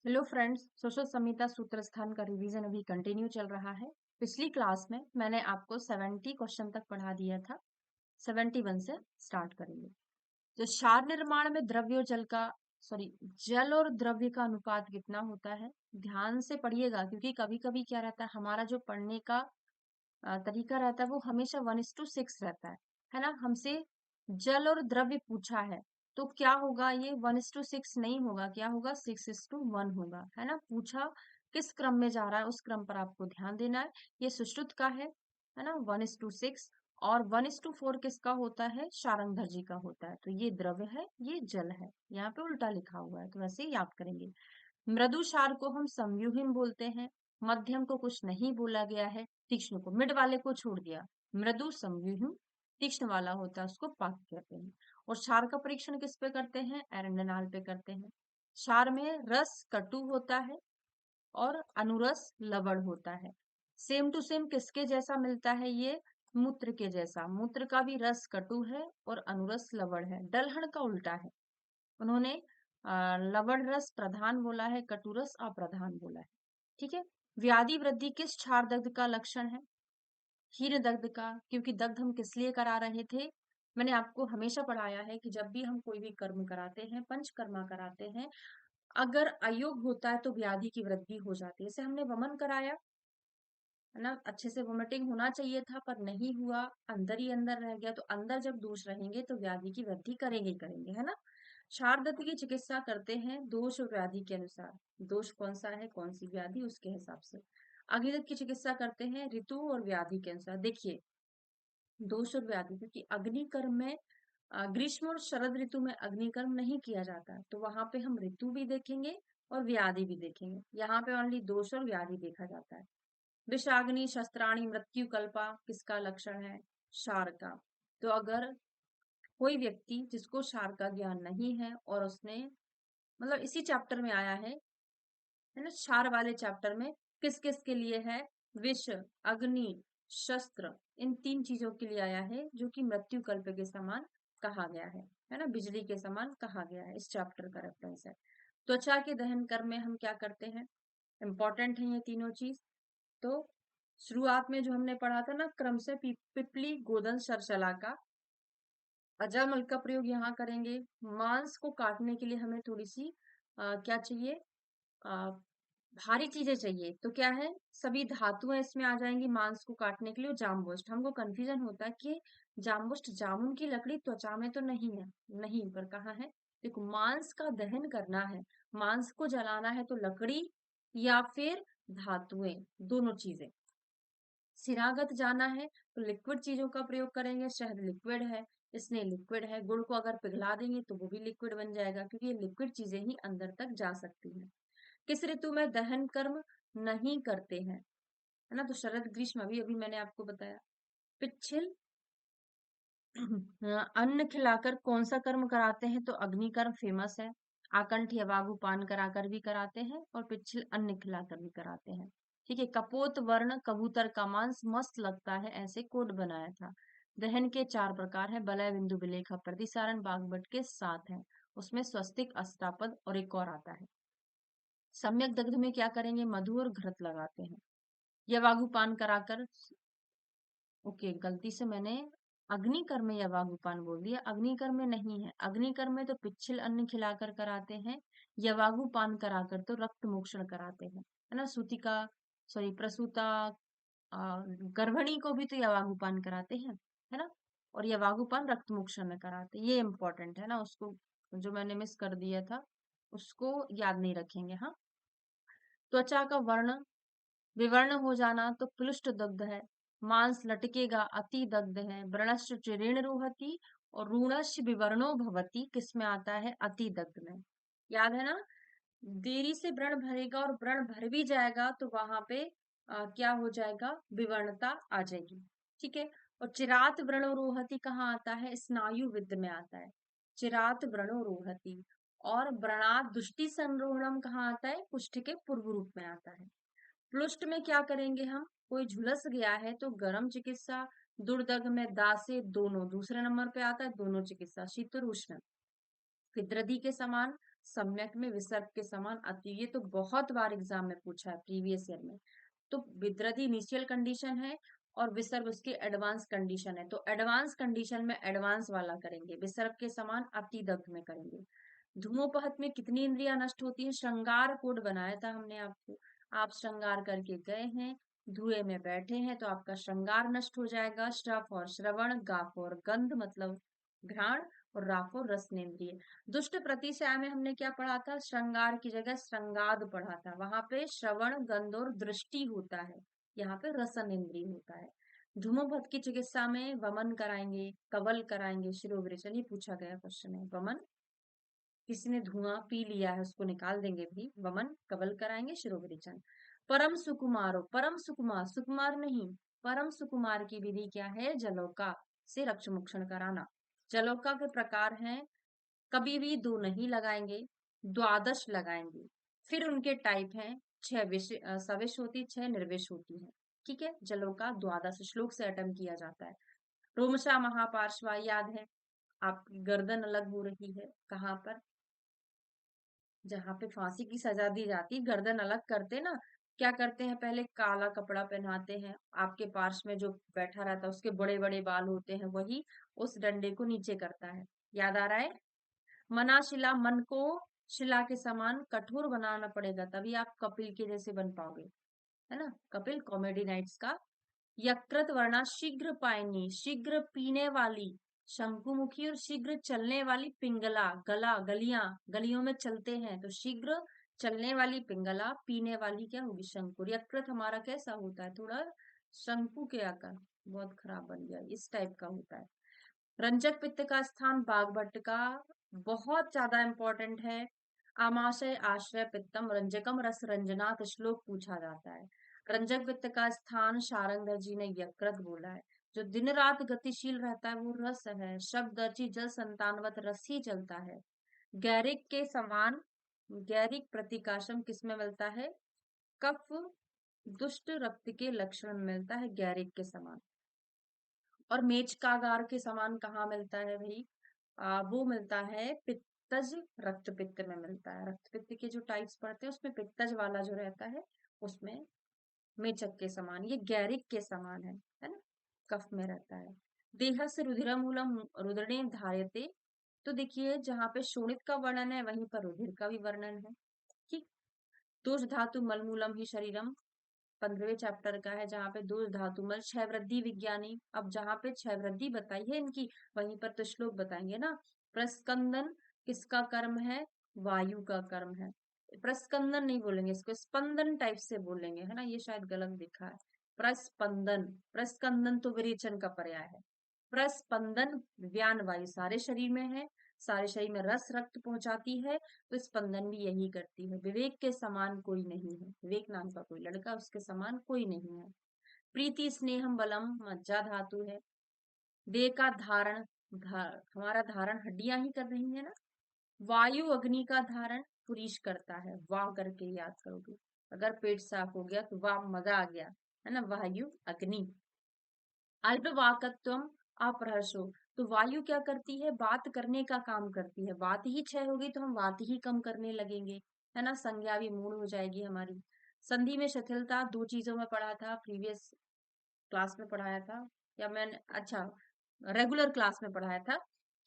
Hello friends, social संहिता सूत्र स्थान का रिवीजन अभी कंटिन्यू चल रहा है। पिछली क्लास में मैंने आपको 70 क्वेश्चन तक पढ़ा दिया था। 71 से स्टार्ट करेंगे। तो क्षार निर्माण में द्रव्य और जल का जल और द्रव्य का अनुपात कितना होता है, ध्यान से पढ़िएगा, क्योंकि कभी कभी क्या रहता है, हमारा जो पढ़ने का तरीका रहता है वो हमेशा 1:6 रहता है ना। हमसे जल और द्रव्य पूछा है तो क्या होगा, ये 1:6 नहीं होगा, क्या होगा, 6:1 होगा, है ना। पूछा किस क्रम में जा रहा है उस क्रम पर आपको ध्यान देना है। ये सुश्रुत का है ना, 1:6। और 1:4 किसका होता है, शारंगधर का होता है। तो ये द्रव्य है, ये जल है, यहाँ पे उल्टा लिखा हुआ है, तो वैसे ही याद करेंगे। मृदु क्षार को हम संव्यूहिम बोलते हैं। मध्यम को कुछ नहीं बोला गया है, तीक्ष्ण को, मिड वाले को छोड़ दिया। मृदु संव्यूहिम, तीक्ष्ण वाला होता है उसको पाक कहते हैं। और क्षार का परीक्षण किस पे करते हैं, एरेंडनाल पे करते हैं। क्षार में रस कटु होता है और अनुरस लवण होता है। सेम टू सेम किसके जैसा मिलता है, ये मूत्र के जैसा। मूत्र का भी रस कटु है और अनुरस लवण है, दलहन का उल्टा है। उन्होंने लवण रस प्रधान बोला है, कटुरस अप्रधान बोला है। ठीक है। व्याधि वृद्धि किस क्षार दग्ध का लक्षण है, हीन दग्ध का। क्योंकि दग्ध हम किस लिए करा रहे थे, मैंने आपको हमेशा पढ़ाया है कि जब भी हम कोई भी कर्म कराते हैं, पंचकर्मा कराते हैं, अगर अयोग होता है तो व्याधि की वृद्धि हो जाती है। जैसे हमने वमन कराया, है ना, अच्छे से वोमिटिंग होना चाहिए था पर नहीं हुआ, अंदर ही अंदर रह गया, तो अंदर जब दोष रहेंगे तो व्याधि की वृद्धि करेंगे ही करेंगे, है ना। शारदत्त की चिकित्सा करते हैं दोष और व्याधि के अनुसार। दोष कौन सा है, कौन सी व्याधि, उसके हिसाब से। अग्निदत्त की चिकित्सा करते हैं ऋतु और व्याधि के अनुसार। देखिए, दोष और व्याधि, क्योंकि अग्निकर्म में ग्रीष्म और शरद ऋतु में अग्निकर्म नहीं किया जाता है, तो वहां पे हम ऋतु भी देखेंगे और व्याधि भी देखेंगे। यहाँ पे ओनली दोष और व्याधि देखा जाता है। विषाग्नि शस्त्राणी मृत्यु कल्पा किसका लक्षण है, क्षार का। तो अगर कोई व्यक्ति जिसको क्षार का ज्ञान नहीं है और उसने, मतलब इसी चैप्टर में आया है ना, क्षार वाले चैप्टर में किस किस के लिए है, विष, अग्नि, शस्त्र, इन तीन चीजों के लिए आया है, जो कि मृत्यु कल्प के समान कहा गया है ना, बिजली के समान कहा गया है। इस चैप्टर का रेफरेंस है। त्वचा के दहन कर्म में हम क्या करते हैं, इंपॉर्टेंट है ये तीनों चीज। तो शुरुआत में जो हमने पढ़ा था ना, क्रम से पिपली, गोदन, सरसला का, अजामल का प्रयोग यहाँ करेंगे। मांस को काटने के लिए हमें थोड़ी सी क्या चाहिए, आ, भारी चीजें चाहिए। तो क्या है, सभी धातुएं इसमें आ जाएंगी मांस को काटने के लिए। जाम्बुष्ट, हमको कंफ्यूजन होता है कि जाम्बुष्ट जामुन की लकड़ी त्वचा में तो नहीं है, नहीं, पर कहाँ है। देखो, मांस का दहन करना है, मांस को जलाना है, तो लकड़ी या फिर धातुएं, दोनों चीजें। सिरागत जाना है तो लिक्विड चीजों का प्रयोग करेंगे। शहद लिक्विड है, इसने लिक्विड है। गुड़ को अगर पिघला देंगे तो वो भी लिक्विड बन जाएगा, क्योंकि ये लिक्विड चीजें ही अंदर तक जा सकती हैं। किस ऋतु में दहन कर्म नहीं करते हैं, है ना, तो शरद ग्रीष्म, अभी अभी मैंने आपको बताया। पिच्छिल अन्न खिलाकर कौन सा कर्म कराते हैं, तो अग्नि कर्म फेमस है। आकंठ या वागुपान कराकर भी कराते हैं और पिच्छिल अन्न खिलाकर भी कराते हैं। ठीक है। कपोत वर्ण कबूतर का मांस मस्त लगता है, ऐसे कोड बनाया था। दहन के 4 प्रकार है, बलय, बिंदु, विलेखा, प्रतिसारण, बागबट के 7 है। उसमें स्वस्तिक, अस्तापद और एक और आता है। सम्यक दग्ध में क्या करेंगे, मधु और घृत लगाते हैं। या वागुपान कराकर, ओके, गलती से मैंने अग्निकर्म में या वागुपान बोल दिया, अग्निकर्म में नहीं है। अग्निकर्म में तो पिच्छिल अन्न खिलाकर कराते हैं, या वागुपान कराकर तो रक्त मोक्षण कराते हैं, है ना। सूतिका, प्रसूता, गर्भिणी को भी तो यवागुपान कराते हैं, है ना। और यवागुपान रक्त मोक्षण में कराते हैं, ये इंपॉर्टेंट है ना। उसको, जो मैंने मिस कर दिया था, उसको याद नहीं रखेंगे। हाँ, त्वचा का वर्ण विवर्ण हो जाना तो प्लुष्ट दग्ध है। मांस लटकेगा, अति दग्ध है। व्रणश्च चिरेण रोहति और रूणश्च विवर्णो भवति किसमें आता है, अति दग्ध में। याद है ना, देरी से व्रण भरेगा और व्रण भर भी जाएगा तो वहां पे क्या हो जाएगा, विवर्णता आ जाएगी। ठीक है। और चिरात व्रणो रोहति कहाँ आता है, स्नायु विद्ध में आता है, चिरात व्रणो रोहति। और व्रणात दुष्टि संरोहणम कहाँ आता है, कुष्ठ के पूर्व रूप में आता है। प्लुष्ट में क्या करेंगे हम, कोई झुलस गया है तो गर्म चिकित्सा। दुर्दग्ध में दासे, दोनों दूसरे नंबर पे आता है, दोनों चिकित्सा, शीतल उष्ण। फिद्रदी के समान सम्यक में विसर्ग के समान अति, ये तो बहुत बार एग्जाम में पूछा है प्रीवियस ईयर में। तो विद्रति इनिशियल कंडीशन है और विसर्ग उसकी एडवांस कंडीशन है, तो एडवांस कंडीशन में एडवांस वाला करेंगे, विसर्ग के समान अति दग्ध में करेंगे। धूमोपहत में कितनी इंद्रियां नष्ट होती हैं? श्रृंगार कोड बनाया था हमने आपको, आप श्रृंगार करके गए हैं, धुएं में बैठे हैं, तो आपका श्रृंगार नष्ट हो जाएगा। श्रफ और श्रवण, गाफ और गंध मतलब घ्राण, और राफ और रसनेन्द्रिय। दुष्ट प्रतिशय में हमने क्या पढ़ा था? श्रृंगार की जगह श्रृंगाद पढ़ा था, वहां पे श्रवण, गंध और दृष्टि होता है, यहाँ पे रसन इंद्रिय होता है। धूमोपथ की चिकित्सा में वमन कराएंगे, कवल कराएंगे, शिरोविरेचन, ये पूछा गया क्वेश्चन है। वमन, किसी ने धुआं पी लिया है उसको निकाल देंगे भी, वमन कवल कराएंगे, शिरोविरेचन। परम सुकुमारो, परम सुकुमार, सुकुमार नहीं, परम सुकुमार की विधि क्या है? जलौका से रक्षमुक्षण कराना। जलौका के प्रकार हैं, कभी भी दो नहीं लगाएंगे, द्वादश लगाएंगे। फिर उनके टाइप हैं, छह सविश होती, छह निर्विश होती है। ठीक है, जलौका द्वादश श्लोक से अटेम्प्ट किया जाता है। रोमशा महापार्श्वा याद है, आपकी गर्दन अलग हो रही है, कहाँ पर? जहां पे फांसी की सजा दी जाती, गर्दन अलग करते ना, क्या करते हैं? पहले काला कपड़ा पहनाते हैं, आपके पार्श में जो बैठा रहता है उसके बड़े बड़े बाल होते हैं, वही उस डंडे को नीचे करता है। याद आ रहा है? मनाशिला, मन को शिला के समान कठोर बनाना पड़ेगा, तभी आप कपिल के जैसे बन पाओगे, है ना? कपिल कॉमेडी नाइट्स का। यकृत वर्णा, शीघ्र पायनी, शीघ्र पीने वाली, शंकुमुखी, और शीघ्र चलने वाली पिंगला, गला, गलियां, गलियों में चलते हैं तो शीघ्र चलने वाली पिंगला, पीने वाली क्या होगी? शंकुर। यकृत हमारा कैसा होता है? थोड़ा शंकु के आकार, बहुत खराब बन गया, इस टाइप का होता है। रंजक पित्त का स्थान बागभट्ट का बहुत ज्यादा इंपॉर्टेंट है। आमाशय आश्रय पित्तम रंजकम रस रंजनात् श्लोक पूछा जाता है। रंजक पित्त का स्थान शारंगधर जी ने यकृत बोला है। जो दिन रात गतिशील रहता है वो रस है, शब्द अर्ची जल संतानवत रस ही चलता है। गैरिक के समान, गैरिक प्रतिकाशम किसमें मिलता है? कफ दुष्ट रक्त के लक्षण में मिलता है गैरिक के समान। और मेचकागार के समान कहाँ मिलता है भाई? वो मिलता है पित्तज रक्त पित्त में मिलता है। रक्त पित्त के जो टाइप्स पढ़ते हैं उसमें पित्तज वाला जो रहता है उसमें मेचक के समान, ये गैरिक के समान है ना? कफ में रहता है। देह से रुधिरमूलम रुद्रणे धार्यते, तो देखिए जहाँ पे शोणित का वर्णन है वहीं पर रुधिर का भी वर्णन है। ठीक। दोष धातु मलमूलम ही शरीरम 15वें चैप्टर का है, जहाँ पे दो धातुमल छह वृद्धि विज्ञानी। अब जहाँ पे छह वृद्धि बताई है इनकी, वहीं पर तो श्लोक बताएंगे ना। प्रस्कंदन किसका कर्म है? वायु का कर्म है। प्रस्कंदन नहीं बोलेंगे इसको, स्पंदन टाइप से बोलेंगे, है ना? ये शायद गलत दिखा है। प्रस्पंदन, प्रस्कंदन तो विरेचन का पर्याय है। प्रस्पंदन, व्यान वायु सारे शरीर में है, सारे शरीर में रस रक्त पहुंचाती है, तो स्पंदन भी यही करती है। विवेक के समान कोई नहीं है, विवेक नाम का कोई लड़का, उसके समान कोई नहीं है। प्रीति स्नेहम बलम मज्जा धातु है। देह का धारण, हमारा धारण हड्डियां ही कर रही है ना। वायु अग्नि का धारण पुरीश करता है, वाह करके याद करोगे। अगर पेट साफ हो गया तो वाह, मजा आ गया, है ना? वायु अग्नि। अल्पवाकत्वम अप्रहर्षो, तो वायु क्या करती है? बात करने का काम करती है। बात ही क्षय होगी तो हम बात ही कम करने लगेंगे, है ना? संज्ञा भी मूड हो जाएगी हमारी। संधि में शिथिलता दो चीजों में पढ़ा था, प्रीवियस क्लास में पढ़ाया था, या मैंने, अच्छा, रेगुलर क्लास में पढ़ाया था।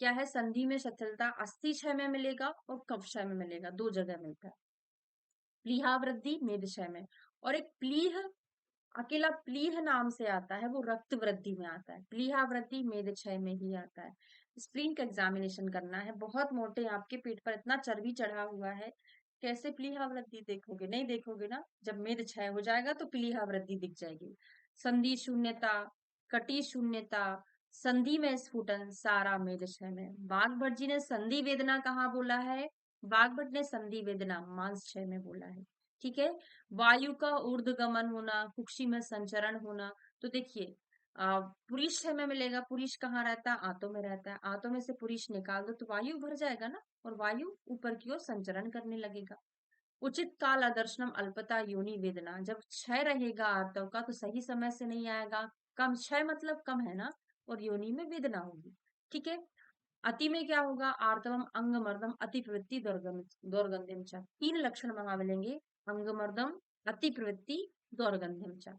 क्या है संधि में शिथिलता? अस्थि क्षय में मिलेगा और कफ क्षय में मिलेगा, दो जगह मिलता है। प्लीहावृद्धि मेद क्षय में, और एक प्लीह, अकेला प्लीह नाम से आता है, वो रक्त वृद्धि में आता है। प्लीहावृद्धि मेद क्षय में ही आता है। स्प्लीन का एग्जामिनेशन करना है, बहुत मोटे आपके पेट पर इतना चर्बी चढ़ा हुआ है, कैसे प्लीहावृद्धि देखोगे? नहीं देखोगे ना। जब मेद क्षय हो जाएगा तो प्लीहावृद्धि दिख जाएगी। संधि शून्यता, कटी शून्यता, संधि में स्फुटन, सारा मेद क्षय में। बाघभट्ट जी ने संधि वेदना कहाँ बोला है? बाघभट्ट ने संधि वेदना मांस क्षय में बोला है। ठीक है। वायु का ऊर्ध्वगमन होना, कुक्षी में संचरण होना, तो देखिए पुरीश क्षय में मिलेगा। पुरीश कहाँ रहता है? आंतों में रहता है। आंतों में से पुरीश निकाल दो तो वायु भर जाएगा ना, और वायु ऊपर की ओर संचरण करने लगेगा। उचित काल आदर्शनम अल्पता योनि वेदना, जब क्षय रहेगा आर्तव का तो सही समय से नहीं आएगा। कम क्षय मतलब कम है ना, और योनि में वेदना होगी। ठीक है। अति में क्या होगा? आर्तवम अंगमर्दम अति प्रवृत्ति दौर्गंध्यम च। 3 लक्षण वहां मिलेंगे, अंगमर्दम, अति प्रवृत्ति, दौर्गंध्यम च।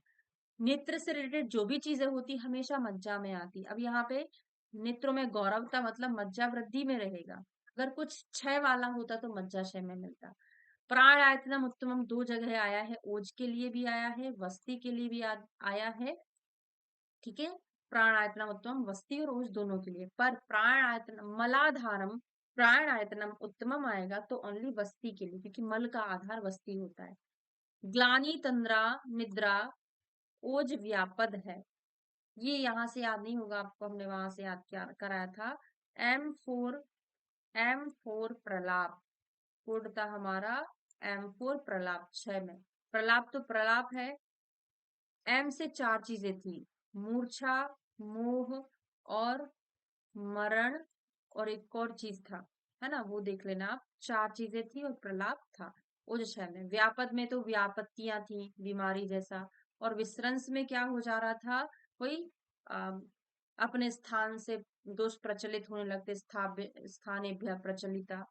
नेत्र से रिलेटेड जो भी चीजें होती हमेशा मज्जा में आती। अब यहाँ पे नेत्रों में गौरवता मतलब मज्जा वृद्धि में रहेगा। अगर कुछ क्षय वाला होता तो मज्जा क्षय में मिलता। प्राण आयतनम उत्तमम 2 जगह आया है, ओज के लिए भी आया है, वस्ती के लिए भी आया है। ठीक है, प्राण आयतनम उत्तमम वस्ती और ओज दोनों के लिए। पर प्राण आयतनम मलाधारम प्राण आयतनम उत्तमम आएगा तो ओनली वस्ती के लिए, क्योंकि मल का आधार वस्ती होता है। ग्लानी तंद्रा निद्रा ओज व्यापद है। ये यहाँ से याद नहीं होगा आपको, हमने वहां से याद क्या कराया था। एम फोर प्रलाप, कोड था हमारा M4 प्रलाप 6 में। प्रलाप तो प्रलाप है, एम से 4 चीजें थी, मूर्छा, मोह और मरण, और एक और चीज था, है ना, वो देख लेना आप। 4 चीजें थी और प्रलाप था। ओज 6 में। व्यापद में तो व्यापत्तियां थी, बीमारी जैसा। और विसृंस में क्या हो जा रहा था, कोई अपने स्थान से दोष प्रचलित होने लगते, स्थानेभ्य प्रचलिता।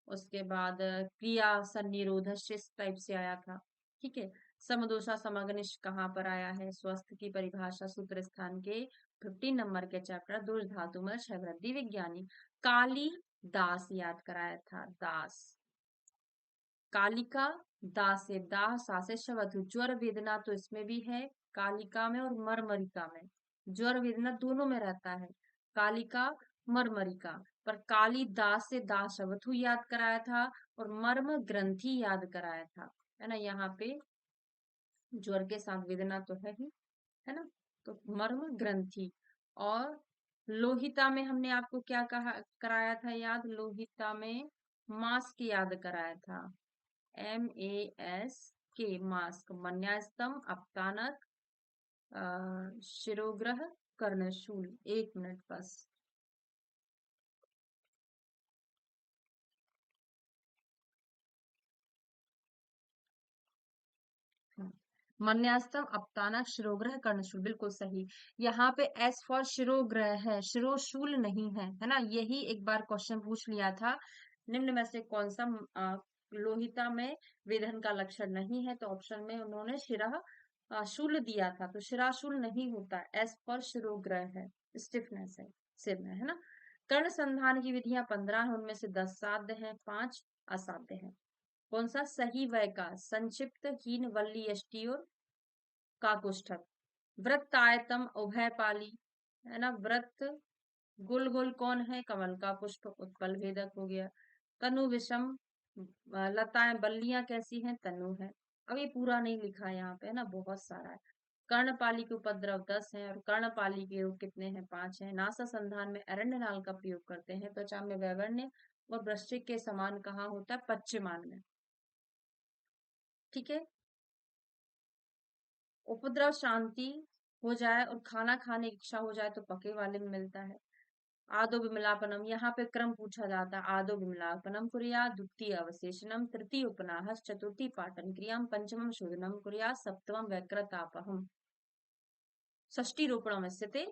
उसके बाद क्रिया सन्निरोध इस टाइप से आया था। ठीक है, समदोषा समग्निश कहाँ पर आया है? स्वस्थ की परिभाषा सूत्र स्थान के 15 नंबर के चैप्टर दोष धातु में क्षय वृद्धि विज्ञानी। काली दास याद कराया था, दास। कालिका, दास से दाह, सा से शवधु। ज्वर वेदना तो इसमें भी है, कालिका में और मरमरिका में। ज्वर वेदना दोनों में रहता है, कालिका मरमरिका। पर काली दास से दाह शवधु याद कराया था, और मर्म ग्रंथि याद कराया था, है ना। यहाँ पे ज्वर के साथ वेदना तो है ना, तो मर्म ग्रंथि। और लोहिता में हमने आपको क्या कहा कराया था याद? लोहिता में मास्क याद कराया था, MASK, मास्क। मन्यास्तम, अपतानक, शिरोग्रह, कर्णशूल। 1 मिनट बस। मन्यास्तम, अपतानक, शिरोग्रह, कर्णशूल, बिल्कुल सही। यहाँ पे एस फॉर शिरोग्रह है, शिरोशूल नहीं है, है ना। यही एक बार क्वेश्चन पूछ लिया था, निम्न में से कौन सा लोहिता में वेदन का लक्षण नहीं है? तो ऑप्शन में उन्होंने शिरा शूल दिया था, तो शिराशूल नहीं होता, एस फॉर शिरोग्रह है, स्टिफनेस है सिर में, है ना। कर्ण संधान की विधियां 15 हैं, उनमें से 10 साध्य हैं, 5 असाध्य हैं। कौन सा सही वय का? संक्षिप्त, हीन, वल्ली, यष्टि और काकुष्ठक। वृत्तायतम, उभयपाली, है ना। वृत्त गोल गोल कौन है? कमल का पुष्प, उत्पल भेदक हो गया। तनु विषम, लताएं बल्लियां कैसी हैं? तनु है। अब ये पूरा नहीं लिखा है यहाँ पे, है ना, बहुत सारा है। कर्णपाली के उपद्रव 10 हैं, और कर्णपाली के रोग कितने हैं? 5 हैं। नासा संधान में अरण्य नाल का प्रयोग करते हैं। त्वचा में वैवर्ण्य और वृश्चिक के समान कहाँ होता है? पश्चिमान में। ठीक है, उपद्रव शांति हो जाए और खाना खाने की इच्छा हो जाए तो पके वाले में मिलता है। आदो विमलापनम, यहाँ पे क्रम पूछा जाता है। आदो विमलापनम कुर्यात्, द्वितीय अवशेषणम, तृतीय उपनाहस, चतुर्थी पाटन क्रियाम, पंचमम शोधनम कुर्यात्, सप्तमम वैकृतापहम, षष्ठी रोपणम स्थिते,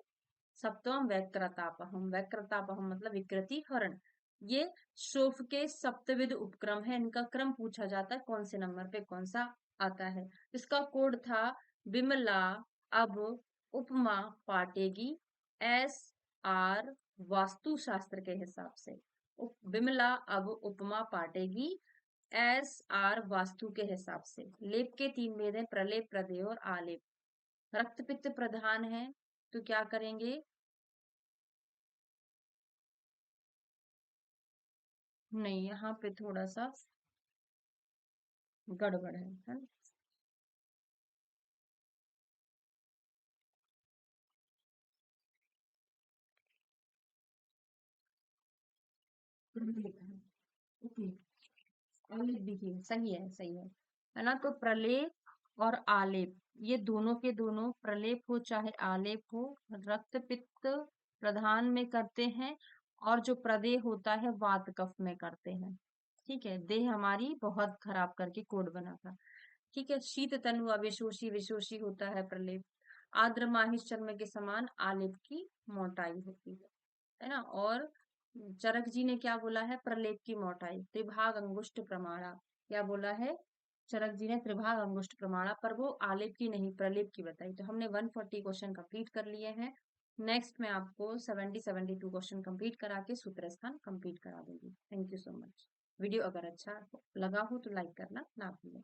सप्तमम वैकृतापहम। वैकृतापहम मतलब विकृति हरण। ये शोफ के सप्तविध उपक्रम है, इनका क्रम पूछा जाता है, कौन से नंबर पे कौन सा आता है। इसका कोड था बिमला अब उपमा पाटेगी, SR वास्तुशास्त्र के हिसाब से। बिमला अब उपमा पाटेगी, SR वास्तु के हिसाब से। लेप के 3 भेद हैं, प्रलेप, प्रदेय और आलेप। रक्त पित्त प्रधान है तो क्या करेंगे? नहीं, यहाँ पे थोड़ा सा गड़बड़ है ना। ओके, आलेप देखिए, सही है, सही है ना। तो प्रलेप और आलेप, ये दोनों के दोनों, प्रलेप हो चाहे आलेप हो, रक्त पित्त प्रधान में करते हैं, और जो प्रदेह होता है वात कफ में करते हैं। ठीक है, देह हमारी बहुत खराब करके कोड बना था। ठीक है, शीत तनु अविशोषी विशोषी होता है प्रलेप। आर्द्र माहिष्ठ चर्म के समान आलेप की मोटाई होती है ना। और चरक जी ने क्या बोला है? प्रलेप की मोटाई त्रिभाग अंगुष्ठ प्रमाणा। क्या बोला है? चरक जी ने त्रिभाग अंगुष्ठ प्रमाणा, पर वो आलेप की नहीं प्रलेप की बताई। तो हमने 140 क्वेश्चन कंप्लीट कर लिए हैं। नेक्स्ट मैं आपको 72 क्वेश्चन कंप्लीट करा के सूत्र स्थान कंप्लीट करा दूंगी। Thank you so much. Video अगर अच्छा लगा हो तो लाइक करना ना भूलें।